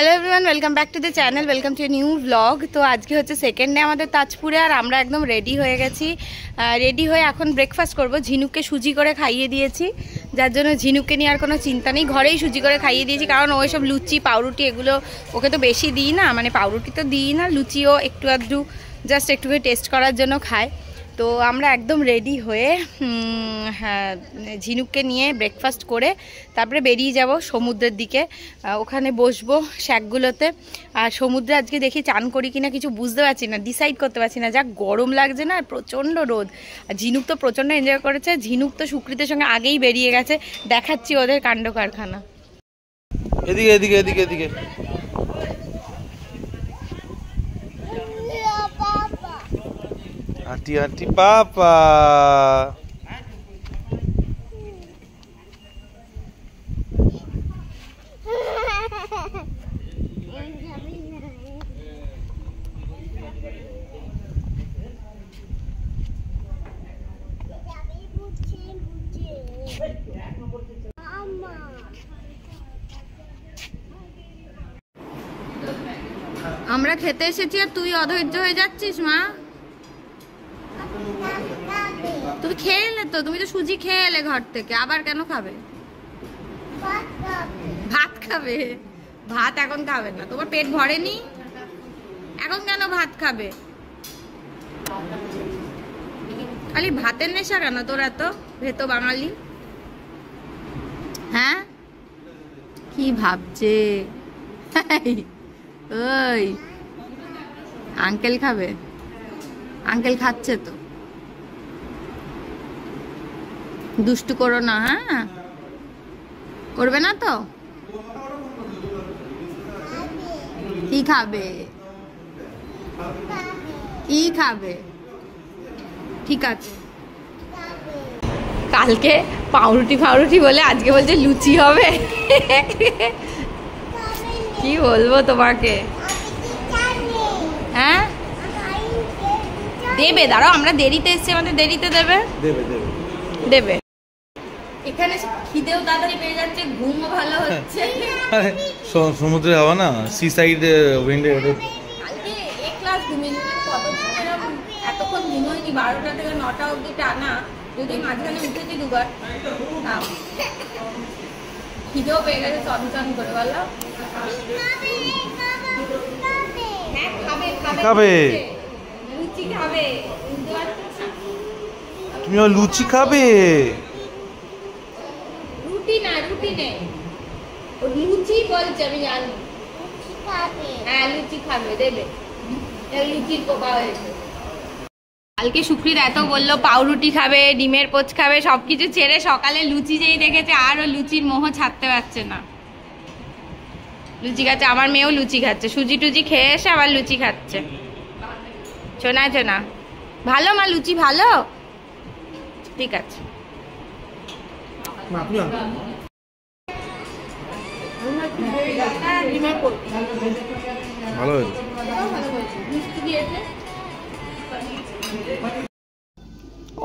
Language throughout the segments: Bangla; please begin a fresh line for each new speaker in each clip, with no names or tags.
Hello everyone, welcome back to the channel, welcome to new blog. তো আজকে হচ্ছে সেকেন্ড ডে আমাদের তাজপুরে, আর আমরা একদম রেডি হয়ে গেছি। রেডি হয়ে এখন ব্রেকফাস্ট করব। ঝিনুককে সুজি করে খাইয়ে দিয়েছি, যার জন্য ঝিনুককে নিয়ে আর কোনো চিন্তা নেই। ঘরেই সুজি করে খাইয়ে দিয়েছি, কারণ ওই সব লুচি পাউরুটি এগুলো ওকে তো বেশি দিই না, মানে পাউরুটি তো দিই না, লুচিও একটু আধটু জাস্ট একটু টেস্ট করার জন্য খায়। তো আমরা একদম রেডি হয়ে হ্যাঁ ঝিনুককে নিয়ে ব্রেকফাস্ট করে তারপরে বেরিয়ে যাব সমুদ্রের দিকে। ওখানে বসবো শ্যাকগুলোতে। আর সমুদ্রে আজকে দেখি চান করি কিনা কিছু বুঝতে পারছি না, ডিসাইড করতে পারছি না, যা গরম লাগছে না, প্রচণ্ড রোদ। আর ঝিনুক তো প্রচণ্ড এনজয় করেছে। ঝিনুক তো সুকৃতের সঙ্গে আগেই বেরিয়ে গেছে, দেখাচ্ছি ওদের কাণ্ড কারখানা।
এদিকে এদিকে এদিকে এদিকে আন্টি আন্টি পাপা
আমরা খেতে এসেছি আর তুই অধৈর্য হয়ে যাচ্ছিস। মা তুমি খেয়ে এলে তো, তুমি তো সুজি খেয়ে এলে ঘর থেকে, আবার কেন খাবে? ভাত খাবে? ভাত এখন খাবে না, তোমার পেট ভরেনি, এখন কেন ভাত খাবে? খালি ভাতের নেশা কেন তোর এত? ভেতো বাঙালি। হ্যাঁ কি ভাবছে? ওই আঙ্কেল খাবে, আঙ্কেল খাচ্ছে তো, দুষ্টু করো না। হ্যাঁ করবে না তো? কি খাবে? কি খাবে? ঠিক আছে। কালকে পাউরুটি ফাউরুটি বলে আজকে বলছে লুচি হবে। কি বলবো তোমাকে? হ্যাঁ দেবে, দাঁড়াও, আমরা দেরিতে এসছি, আমাদের দেরিতে দেবে।
দেবে দেবে
দেবে। এখানে খিদেও তাড়াতাড়ি পেয়ে যাচ্ছে, ঘুমও ভালো হচ্ছে।
সমুদ্রে হাওয়া না, সি সাইড উইন্ডে।
কালকে এক ক্লাস ঘুমিয়েছিলাম, কতদিন এরকম এতক্ষণ ঘুমোয়নি, 12টা থেকে 9টা অবধি টানা, যদি মাঝখানে উঠেছি দুবার। খিদেও পেয়ে গেছে চন করে, বলো। হ্যাঁ খাবে খাবে, লুচি খাবে।
তুমি লুচি খাবে?
রুটি না, রুটি নেই, ও লুচি বলছে, আমি জানি। হ্যাঁ লুচি খাবে, দেবে। লুচির পোকা হয়েছে। কালকে সুকৃত এত বললো পাউরুটি খাবে, ডিমের পোচ খাবে, সবকিছু ছেড়ে সকালে লুচি যেই দেখেছে আর ও লুচির মোহ ছাড়তে পারছে না। লুচি খাচ্ছে, আমার মেয়েও লুচি খাচ্ছে, সুজি টুজি খেয়ে এসে আবার লুচি খাচ্ছে। শোনা শোনা ভালো মা, লুচি ভালো, ঠিক আছে।
ভালো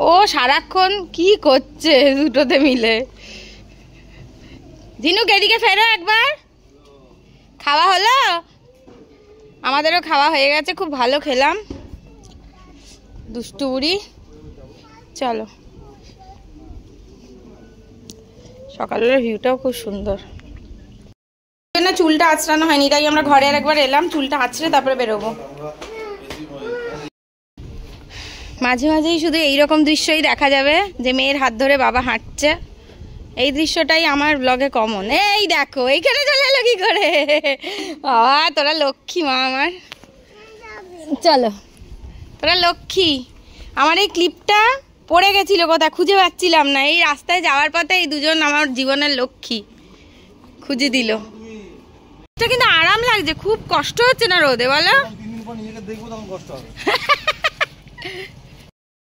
ও সারাক্ষণ কি করছে দুটোতে মিলে। ঝিনুক এদিকে ফেরো একবার। খাওয়া হলো? আমাদেরও খাওয়া হয়ে গেছে, খুব ভালো খেলাম। দুষ্টু বুড়ি, চলো। সকালের ভিউটাও খুব সুন্দর। চুলটা আঁচড়ানো হয়নি, তাই আমরা ঘরে আর একবার এলাম, চুলটা আঁচড়ে তারপরে বেরোবো। মাঝে মাঝেই শুধু এইরকম দৃশ্যই দেখা যাবে, যে মেয়ের হাত ধরে বাবা হাঁটছে, এই দৃশ্যটাই আমার ব্লগে কমন। এই দেখো এইখানে চলে এলো কি করে? বাবা তোরা লক্ষ্মী মা আমার, চলো তোরা লক্ষ্মী। আমার এই ক্লিপটা পড়ে গেছিল, কোথায় খুঁজে পাচ্ছিলাম না, এই রাস্তায় যাওয়ার পথে এই দুজন আমার জীবনের লক্ষ্মী খুঁজে দিল। এটা কিন্তু আরাম লাগছে, খুব কষ্ট হচ্ছে না রোদে, বলো?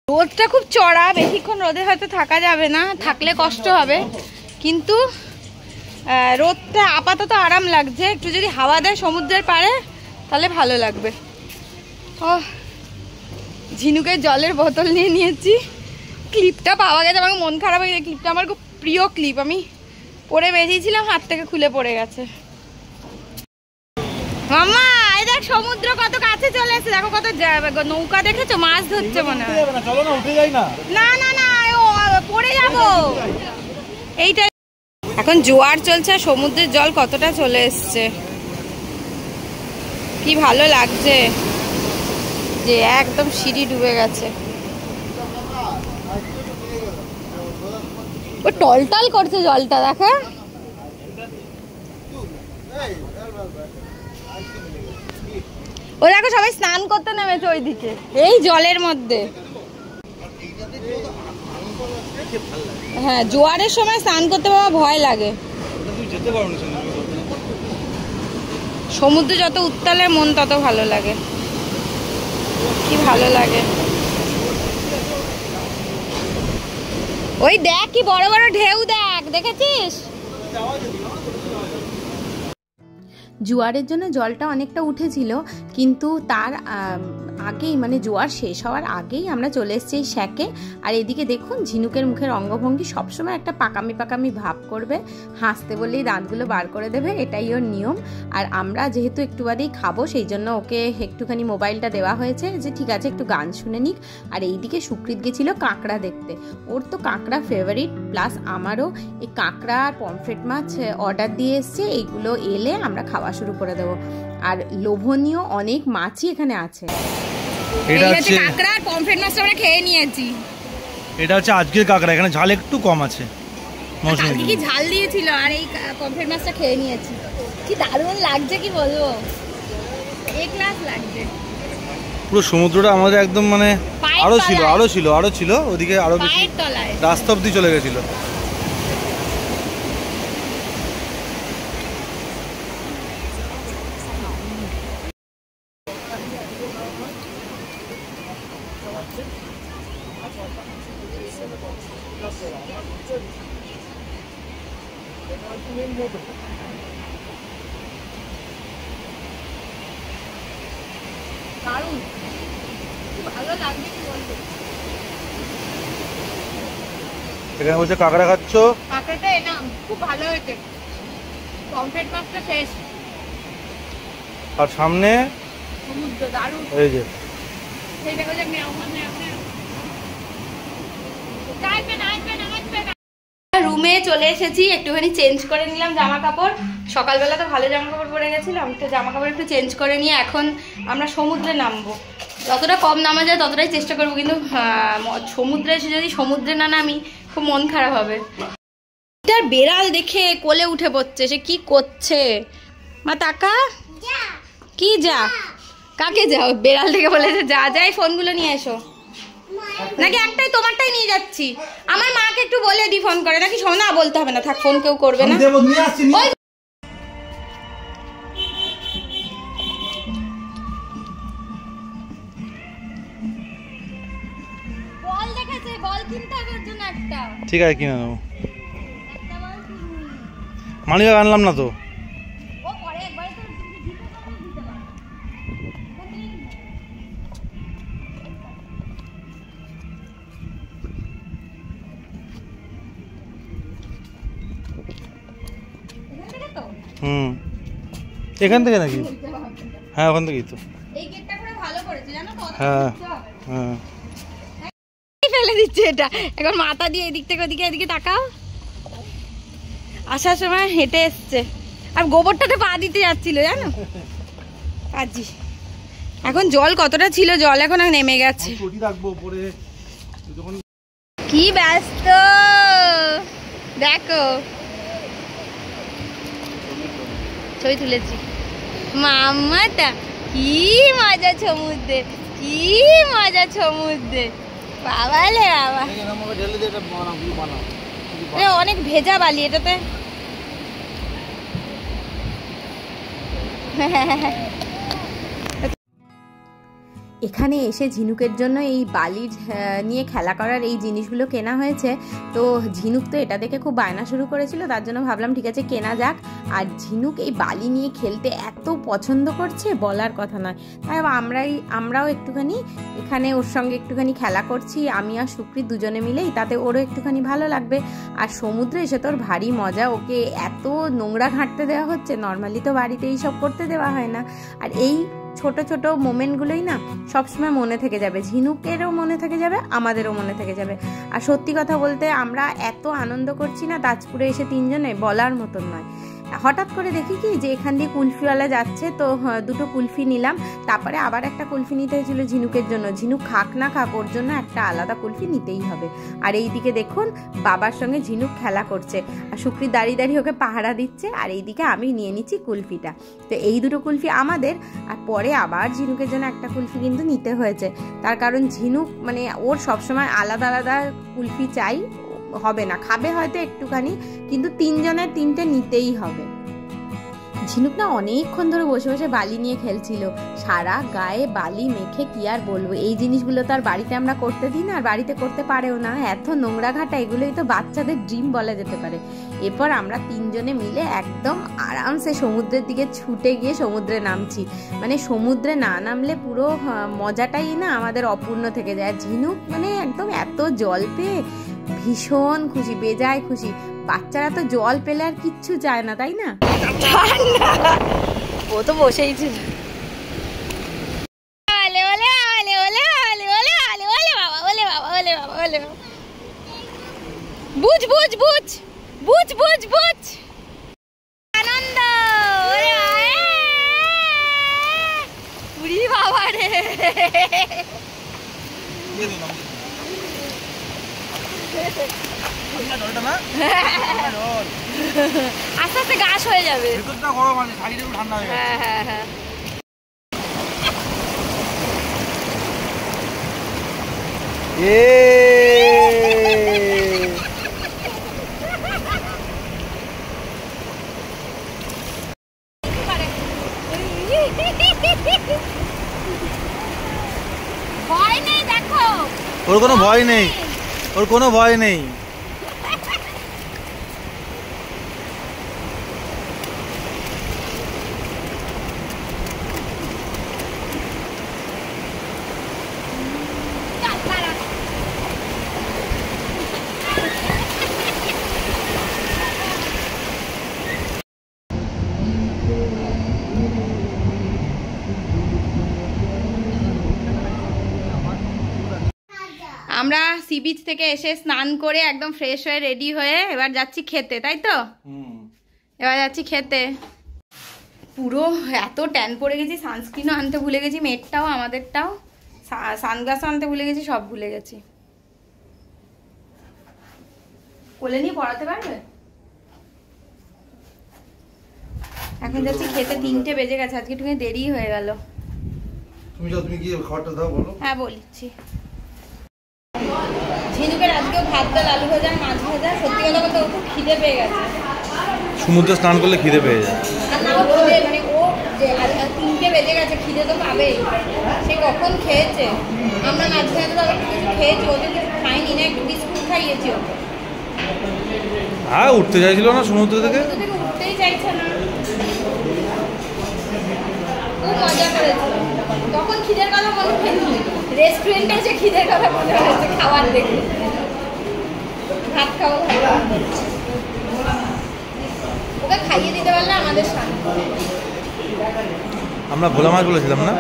রোদটা খুব চড়া, বেশিক্ষণ রোদে হয়তো থাকা যাবে না, থাকলে কষ্ট হবে, কিন্তু রোদটা আপাতত আরাম লাগছে। একটু যদি হাওয়া দেয় সমুদ্রের পাড়ে তাহলে ভালো লাগবে। ও ঝিনুকের জলের বোতল নিয়ে নিয়েছি, ক্লিপটা পাওয়া গেছে, আমার মন খারাপ হয়ে গেছে। ক্লিপটা আমার খুব প্রিয় ক্লিপ, আমি পরে বেরিয়েছিলাম, হাত থেকে খুলে পড়ে গেছে। মামা এই দেখ সমুদ্র কত কাছে চলে এসেছে, দেখো কত নৌকা দেখেছো, মাছ ধরছে মনে হয়।
চলো না, উঠে যাই না।
না না না পড়ে যাবো। এইটা এখন জোয়ার চলছে, সমুদ্রের জল কতটা চলে এসছে, কি ভালো লাগছে যে একদম সিঁড়ি ডুবে গেছে। ও টলটল করছে জলটা, দেখো ও দেখো সবাই স্নান করতে নেমেছে ওইদিকে এই জলের মধ্যে। হ্যাঁ জোয়ারের সময় স্নান করতে বাবা ভয় লাগে, সমুদ্র যত উত্তালে মন তত ভালো লাগে, কি ভালো লাগে। ওই দেখ কি বড় বড় ঢেউ, দেখ দেখেছিস? জোয়ারের জন্য জলটা অনেকটা উঠেছিল, কিন্তু তার আগেই মানে জোয়ার শেষ হওয়ার আগেই আমরা চলে এসেছি এই শ্যাকে। আর এদিকে দেখুন ঝিনুকের মুখের অঙ্গভঙ্গি সবসময় একটা পাকামি পাকামি ভাব করবে, হাসতে বললেই দাঁতগুলো বার করে দেবে, এটাই ওর নিয়ম। আর আমরা যেহেতু একটু বাদেই খাবো সেই জন্য ওকে একটুখানি মোবাইলটা দেওয়া হয়েছে যে ঠিক আছে একটু গান শুনে নিক। আর এইদিকে সুকৃত গেছিল কাঁকড়া দেখতে, ওর তো কাঁকড়া ফেভারিট, প্লাস আমারও এই কাঁকড়া আর পমফ্রেট মাছ অর্ডার দিয়ে এসছে, এইগুলো এলে আমরা খাওয়া শুরু করে দেবো। আর লোভনীয় অনেক মাছই এখানে আছে। এটা হচ্ছে কাঁকড়া আর পমফ্রেট মাছটা আমরা খেয়ে নিয়েছি।
এটা হচ্ছে আজকের কাঁকড়া, এখানে ঝাল একটু কম আছে,
কালকে কি ঝাল দিয়েছিল, আর এই পমফ্রেট মাছটা খেয়ে নিয়েছি, কি দারুণ লাগছে কি বলবো, এক ক্লাস লাগছে।
পুরো সমুদ্রটা আমাদের একদম মানে আরো ছিল ওদিকে আরো বেশি রাস্তা অব্দি চলে গেছিল। এখানে বসে কাঁকড়া খাচ্ছ,
কাঁকড়াটা এনাম খুব ভালো হয়েছে, পমফ্রেট মাছটা শেষ,
আর সামনে
সমুদ্র দারুণ।
এই যে
রুমে চলে এসেছি, একটুখানি চেঞ্জ করে নিলাম জামা কাপড়, সকালবেলা তো ভালো জামা কাপড় পরে গেছিলাম, তো জামা কাপড় একটু চেঞ্জ করে নিয়ে এখন আমরা সমুদ্রে নামবো। যতটা কম নামা যায় ততটাই চেষ্টা করবো, কিন্তু সমুদ্রে এসে যদি সমুদ্রে না নামি খুব মন খারাপ হবে। এটার বেড়াল দেখে কোলে উঠে পড়ছে, সে কি করছে মা তাকা, কি যা কাকে যাও, বেড়াল থেকে বলেছে যা যাই ফোনগুলো নিয়ে এসো, নাকি একটাই তোমারটাই নিয়ে যাচ্ছি, আমার মাকে একটু বলে দি ফোন করে, নাকি শোনা বলতে হবে না, থাক ফোন কেউ করবে না। বল দেখেছে, বল কিনতে হবে ওর জন্য একটা,
ঠিক আছে কিনে নেবো, মানিব্যাগ আনলাম না তো। এখান থেকে নাকি? হ্যাঁ ওখান থেকেই তো।
এই গেটটা পুরো ভালো করেছে জানো তো।
হ্যাঁ হ্যাঁ
ফেলে দিচ্ছে এটা, এখন মাথা দিয়ে এদিক থেকে ওদিকে এদিকে তাকাও। আসার সময় হেঁটে এসছে, আর গোবরটাতে পা দিতে যাচ্ছিল জানো কাজি। এখন জল কতটা ছিল, জল এখন আর নেমে গেছে। কি ব্যস্ত দেখো, ছবি তুলেছি মামাটা, কি মজা সমুদ্রে, কি মজা সমুদ্রে, বাবা লে বাবা, অনেক ভেজা বালি এটাতে। এখানে এসে ঝিনুকের জন্য এই বালির নিয়ে খেলা করার এই জিনিসগুলো কেনা হয়েছে। তো ঝিনুক তো এটা দেখে খুব বায়না শুরু করেছিল, তার জন্য ভাবলাম ঠিক আছে কেনা যাক। আর ঝিনুক এই বালি নিয়ে খেলতে এত পছন্দ করছে বলার কথা নয়। তাই আমরাও একটুখানি এখানে ওর সঙ্গে একটুখানি খেলা করছি, আমি আর সুকৃত দুজনে মিলেই, তাতে ওরও একটুখানি ভালো লাগবে। আর সমুদ্রে এসে তোর ভারী মজা, ওকে এত নোংরা ঘাঁটতে দেওয়া হচ্ছে, নর্মালি তো বাড়িতে এইসব করতে দেওয়া হয় না। আর এই ছোট ছোট মোমেন্টগুলোই না সবসময় মনে থেকে যাবে, ঝিনুকেরও মনে থেকে যাবে, আমাদেরও মনে থেকে যাবে। আর সত্যি কথা বলতে আমরা এত আনন্দ করছি না তাজপুরে এসে তিনজনে, বলার মতন নয়। হঠাৎ করে দেখি কি যে এখান দিয়ে কুলফিওয়ালা যাচ্ছে, তো দুটো কুলফি নিলাম। তারপরে আবার একটা কুলফি নিতে হয়েছিল ঝিনুকের জন্য, ঝিনুক খাক না খাক ওর জন্য একটা আলাদা কুলফি নিতেই হবে। আর এইদিকে দেখুন বাবার সঙ্গে ঝিনুক খেলা করছে, আর সুকৃত দাঁড়িয়ে দাঁড়িয়ে ওকে পাহারা দিচ্ছে, আর এইদিকে আমি নিয়ে নিচ্ছি কুলফিটা। তো এই দুটো কুলফি আমাদের, আর পরে আবার ঝিনুকের জন্য একটা কুলফি কিন্তু নিতে হয়েছে। তার কারণ ঝিনুক মানে ওর সবসময় আলাদা আলাদা কুলফি চাই, হবে না, খাবে হয়তো একটুখানি, কিন্তু তিনজনের তিনটে নিতেই হবে। ঝিনুক না অনেকক্ষণ ধরে বসে বসে বালি নিয়ে খেলছিল, সারা গায়ে বালি মেখে কি আর বলবো। এই জিনিসগুলো তো আর বাড়িতে আমরা করতে দিই না, আর বাড়িতে করতে পারেও না, এত নোংরা ঘাটা, এগুলোই তো বাচ্চাদের ড্রিম বলা যেতে পারে। এরপর আমরা তিনজনে মিলে একদম আরামসে সমুদ্রের দিকে ছুটে গিয়ে সমুদ্রে নামছি। মানে সমুদ্রে না নামলে পুরো মজাটাই না আমাদের অপূর্ণ থেকে যায়। ঝিনুক মানে একদম এত জল পেয়ে ভীষণ খুশি, বেজায় খুশি। বাচ্চারা তো জল পেলে আর কিচ্ছু চায় না, তাই না? ও তো বসেই ছিল। বুঝ বুঝ বুঝ বুঝ বুঝ বুঝ আনন্দ, বাবা রে আস্তে আস্তে গাছ হয়ে যাবে। হ্যাঁ হ্যাঁ হ্যাঁ। ভয় নেই, দেখো
ওর কোনো ভয় নেই, ওর কোনো ভয় নেই।
আমরা সি বিচ থেকে এসে স্নান করে একদম ফ্রেশ হয়ে রেডি হয়ে এবার যাচ্ছি খেতে, তাই তো? এবার যাচ্ছি খেতে। পুরো এত ট্যান পড়ে গেছি, সানস্ক্রিনও আনতে ভুলে গেছি, মেয়েরটাও আমাদেরটাও, সানগ্লাসও আনতে ভুলে গেছি, সব ভুলে গেছি। কোলে নিয়ে পড়াতে পারবে? এখন যাচ্ছি খেতে, 3টে বেজে গেছে, আজকে একটু দেরি হয়ে গেল।
তুমি কি খাবারটা দাও বলো?
হ্যাঁ বলছি। ঝিনুকের আজকেও ভাত, ডাল, আলু ভাজা, মাছ ভাজা। সত্যি কথা বলতে ও খুব খিদে পেয়ে গেছে,
সমুদ্রে স্নান করলে খিদে পেয়ে যায়।
আর নাও খিদে মানে ও যে 3টে বেজে গেছে, খিদে তো পাবেই। সে কখন খেয়েছে, আমরা মাঝখানে তো একটু কিছু খেয়েছি, ওদের কিছু খাইনি না, একটু বিস্কুট খাইয়েছি ওকে।
হ্যাঁ উঠতে চাইছিল না সমুদ্র থেকে,
উঠতেই চাইছে না। খুব মজা করেছিল, তখন খিদের কথা মনে হয়নি, রেস্টুরেন্টে এসে খিদের কথা মনে হয়েছে খাবার দেখে। ভাত খাওয়া ওকে খাইয়ে দিতে পারলে আমাদের শান্তি।
আমরা ভোলা মাছ বলেছিলাম না।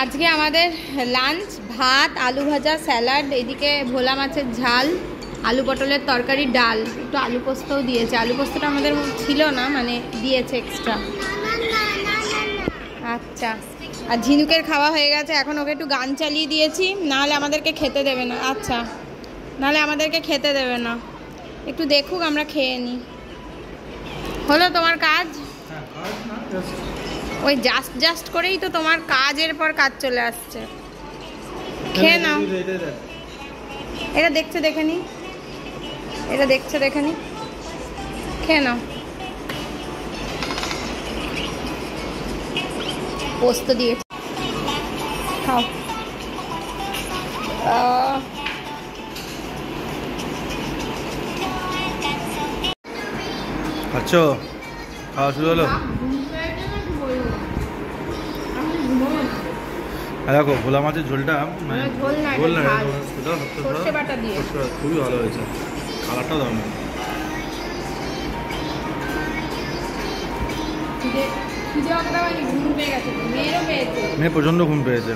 আজকে আমাদের লাঞ্চ ভাত, আলু ভাজা, স্যালাড, এদিকে ভোলা মাছের ঝাল, আলু পটলের তরকারি, ডাল, একটু আলু পোস্তও দিয়েছে। আলু পোস্তটা আমাদের ছিল না, মানে দিয়েছে এক্সট্রা। আচ্ছা, আর ঝিনুকের খাওয়া হয়ে গেছে, এখন ওকে একটু গান চালিয়ে দিয়েছি, নাহলে আমাদেরকে খেতে দেবে না। আচ্ছা, নাহলে আমাদেরকে খেতে দেবে না, একটু দেখুক, আমরা খেয়ে নিই। হলো তোমার কাজ? ওই জাস্ট করেই তো তোমার কাজের পর কাজ চলে আসছে। খেয়ে নাও। এটা দেখছে দেখে নি, এটা দেখছে দেখে নি, খেয়ে নাও। পোস্ত দিয়ে খাও।
আচ্ছা, খাওয়া শুরু হলো। দেখো ভোলা মাছের ঝোলটা ঝোল না, খুবই ভালো হয়েছে, কালারটাও দাম। মেয়ে প্রচন্ড ঘুম পেয়েছে।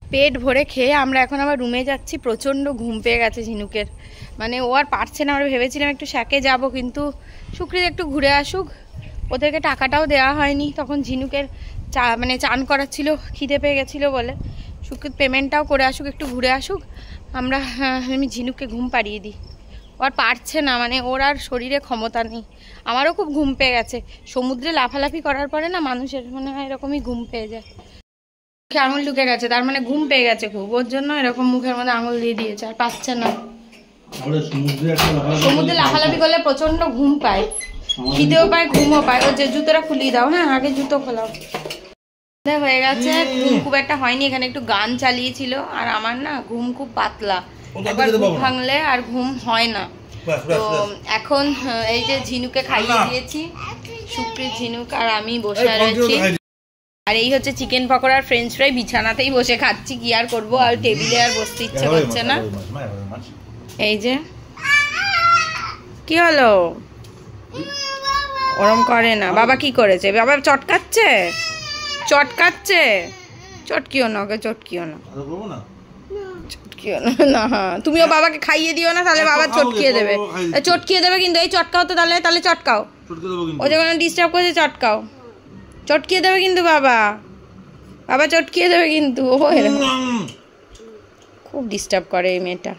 পেট ভরে খেয়ে আমরা এখন আবার রুমে যাচ্ছি। প্রচণ্ড ঘুম পেয়ে গেছে ঝিনুকের, মানে ও আর পারছে না। আমরা ভেবেছিলাম একটু শ্যাকে যাব, কিন্তু সুকৃত একটু ঘুরে আসুক, ওদেরকে টাকাটাও দেওয়া হয়নি। তখন ঝিনুকের মানে চান করাচ্ছিল, খিদে পেয়ে গেছিলো বলে। সুকৃত পেমেন্টটাও করে আসুক, একটু ঘুরে আসুক, আমি ঝিনুককে ঘুম পাড়িয়ে দিই। ও আর পারছে না, মানে ওর আর শরীরে ক্ষমতা নেই। আমারও খুব ঘুম পেয়ে গেছে। সমুদ্রে লাফালাফি করার পরে না মানুষের মনে হয় এরকমই ঘুম পেয়ে যায়। মুখে আঙুল ঢুকে গেছে, তার মানে ঘুম পেয়ে গেছে খুব, ওর জন্য এরকম মুখের মধ্যে আঙুল দিয়ে দিয়েছে, আর পাচ্ছে না। সমুদ্রে লাফালাফি করলে প্রচন্ড ঘুম পায়, খিদেও পায়, ঘুমও পায়। ও যে জুতোটা খুলিয়ে দাও, হ্যাঁ আগে জুতো খোলাও। হয়ে গেছে, ঘুম খুব একটা হয়নি, এখানে একটু গান চালিয়েছিল। আর আমার না ঘুম খুব পাতলা, একবার ঘুম ভাঙলে আর ঘুম হয় না। তো এখন এই যে ঝিনুকে খাইয়ে দিয়েছি, সুপ্রিত, ঝিনুক আর আমি বসে রয়েছি। আর এই হচ্ছে চিকেন পকোড়া আর ফ্রেঞ্চ ফ্রাই, বিছানাতেই বসে খাচ্ছি, কি আর করবো, আর টেবিলে আর বসতে ইচ্ছে করছে না। এই যে কি হলো, ওরম করে না। বাবা কি করেছে? বাবা চটকাচ্ছে, চটকাচ্ছে। চটকিও না ওকে, চটকিও না, চটকিও না। হ্যাঁ তুমিও বাবাকে খাইয়ে দিও না, তাহলে বাবা চটকিয়ে দেবে, চটকিয়ে দেবে কিন্তু। এই চটকাও তো, তাহলে চটকাও, ও যখন ডিস্টার্ব করেছে চটকাও, চটকিয়ে দেবে কিন্তু বাবা, বাবা চটকিয়ে দেবে কিন্তু। ও খুব ডিস্টার্ব করে এই মেয়েটা,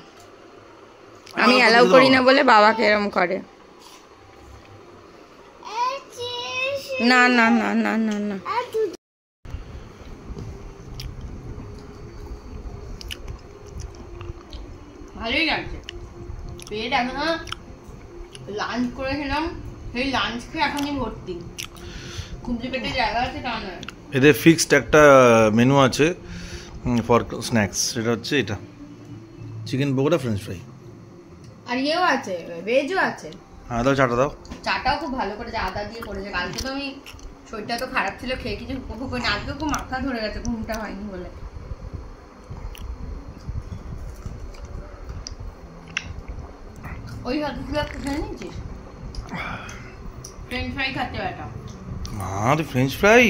আমি অ্যালাউ করি না বলে বাবাকে এরম করে। না না না না না না, ভালোই লাগছে। পেট এখন লাঞ্চ করেছিলাম, সেই লাঞ্চ খেয়ে এখনই ভর্তি, খুব যে পেটে জায়গা আছে তা নয়।
এদের ফিক্সড একটা মেনু আছে ফর স্ন্যাক্স, সেটা হচ্ছে এটা চিকেন পকোড়া, ফ্রেঞ্চ ফ্রাই,
আর ইয়েও আছে, ভেজও আছে।
হ্যাঁ দাও, চাটা দাও।
চাটাও খুব ভালো করেছে, আদা দিয়ে করেছে। কালকে তো আমি শরীরটা তো খারাপ ছিল, খেয়ে কিছু উপভোগ করিনি। আজকে খুব মাথা ধরে গেছে, ঘুমটা হয়নি বলে। ওই হাতে খেয়ে নিয়েছিস? ফ্রেঞ্চ ফ্রাই খাচ্ছে বেটা।
আর ফ্রেঞ্চ ফ্রাই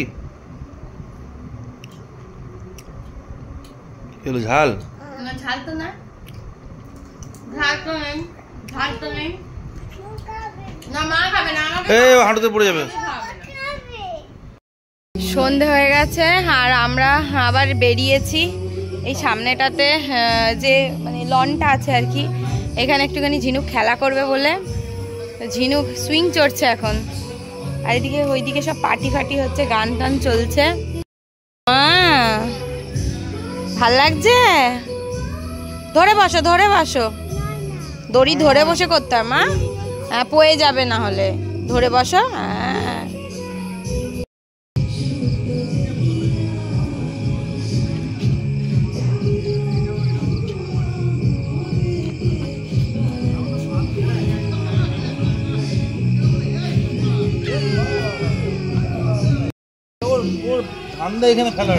এলো ঝাল
না, ঝাল তো না, ঝাল তো নেই, ঝাল তো নেই। না মা খাবে না,
এই হাঁটুতে পড়ে যাবে।
সন্ধে হয়ে গেছে আর আমরা আবার বেরিয়েছি। এই সামনেটাতে যে মানে লনটা আছে আর কি, এখানে একটুখানি ঝিনুক খেলা করবে বলে ঝিনুক সুইং চড়ছে এখন। আর এদিকে ওইদিকে সব পার্টি ফাটি হচ্ছে, গান টান চলছে। ভাল লাগছে? ধরে বসো, ধরে বসো, দড়ি ধরে বসে করতে হয় মা, হ্যাঁ পয়ে যাবে না হলে, ধরে বসো।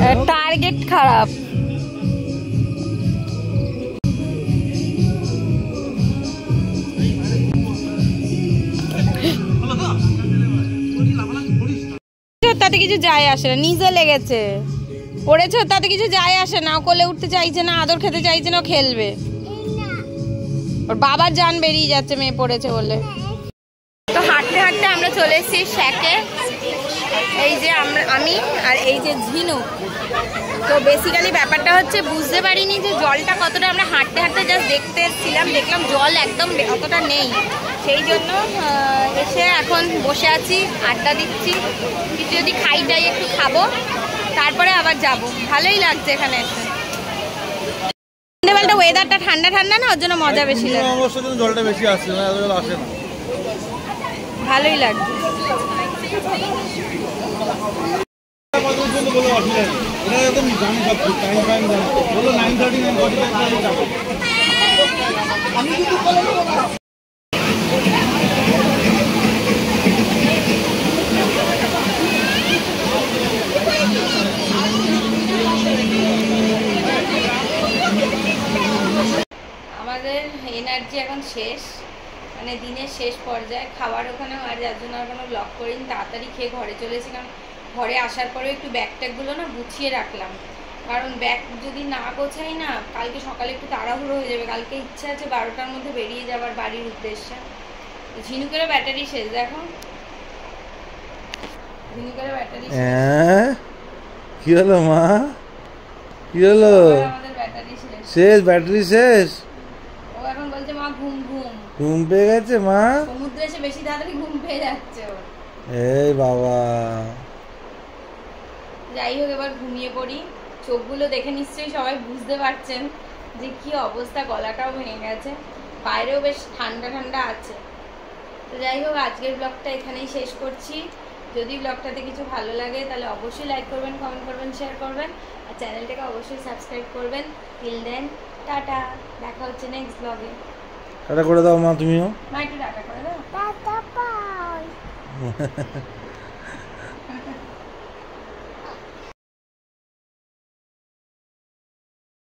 হ্যাঁ টার্গেট খারাপ। তাতে কিছু যায় আসে না, নিজে লেগেছে পড়েছে, তাতে কিছু যায় আসে না। কোলে উঠতে চাইছে না, আদর খেতে চাইছে না, খেলবে। ওর বাবার জান বেরিয়ে যাচ্ছে মেয়ে পড়েছে বলে। তো হাঁটতে হাঁটতে আমরা চলে এসেছি শ্যাকে। এই যে আমি আর এই যে ঝিনুক। তো বেসিক্যালি ব্যাপারটা হচ্ছে বুঝতে পারিনি যে জলটা কতটা, আমরা হাঁটতে হাঁটতে জাস্ট দেখতে এসেছিলাম, দেখলাম জল একদম অতটা নেই। সেই জন্য এসে এখন বসে আছি, আড্ডা দিচ্ছি, কিছু যদি খাই টাই একটু খাবো, তারপরে আবার যাব। ভালোই লাগছে এখানে এসে, সন্ধ্যেবেলাটা ওয়েদারটা ঠান্ডা ঠান্ডা না, ওর জন্য মজা বেশি লাগে।
জলটা বেশি আসছে না, আসে না,
ভালোই লাগছে।
বলে অসুবিধা নেই, এটা একদম জানি সব ঠিক, টাইম টাইম জানি, বলো 9:30 9:45 যাবো।
আমাদের এনার্জি এখন শেষ, মানে দিনের শেষ পর্যায়ে, খাবার ওখানে হয় যার জন্য আর কোনো ব্লগ করিনি, তাড়াতাড়ি খেয়ে ঘরে চলেছি। কারণ ঘরে আসার পরে একটু ব্যাগ ট্যাগগুলো না গুছিয়ে রাখলাম, কারণ ব্যাগ যদি না গোছাই না কালকে সকালে একটু তাড়াহুড়ো হয়ে যাবে। কালকে ইচ্ছা আছে 12টার মধ্যে বেরিয়ে যাবার বাড়ির উদ্দেশ্যে। ঝিনুকেরও ব্যাটারি শেষ, দেখো ঝিনুকেরও ব্যাটারি
কি হলো মা, কি হলো?
আমাদের ব্যাটারি শেষ,
শেষ ব্যাটারি শেষ।
ও এখন বলছে মা ঘুম ঘুম,
ঘুম পেয়ে গেছে মা,
সমুদ্রে এসে বেশি তাড়াতাড়ি ঘুম পেয়ে যাচ্ছে ওর।
এই বাবা,
যাই হোক এবার ঘুমিয়ে পড়ি। চোখগুলো দেখে নিশ্চয়ই সবাই বুঝতে পারছেন যে কি অবস্থা, গলাটাও ভেঙে গেছে, বাইরেও বেশ ঠান্ডা ঠান্ডা আছে। তো যাই হোক আজকের ব্লগটা এখানেই শেষ করছি। যদি ব্লগটাতে কিছু ভালো লাগে তাহলে অবশ্যই লাইক করবেন, কমেন্ট করবেন, শেয়ার করবেন, আর চ্যানেলটাকে অবশ্যই সাবস্ক্রাইব করবেন। টিল দেন টাটা, দেখা হচ্ছে নেক্সট ব্লগে।
টাটা করে দাও মা, তুমিও
মা একটু টাটা করে দাও। Tata bye.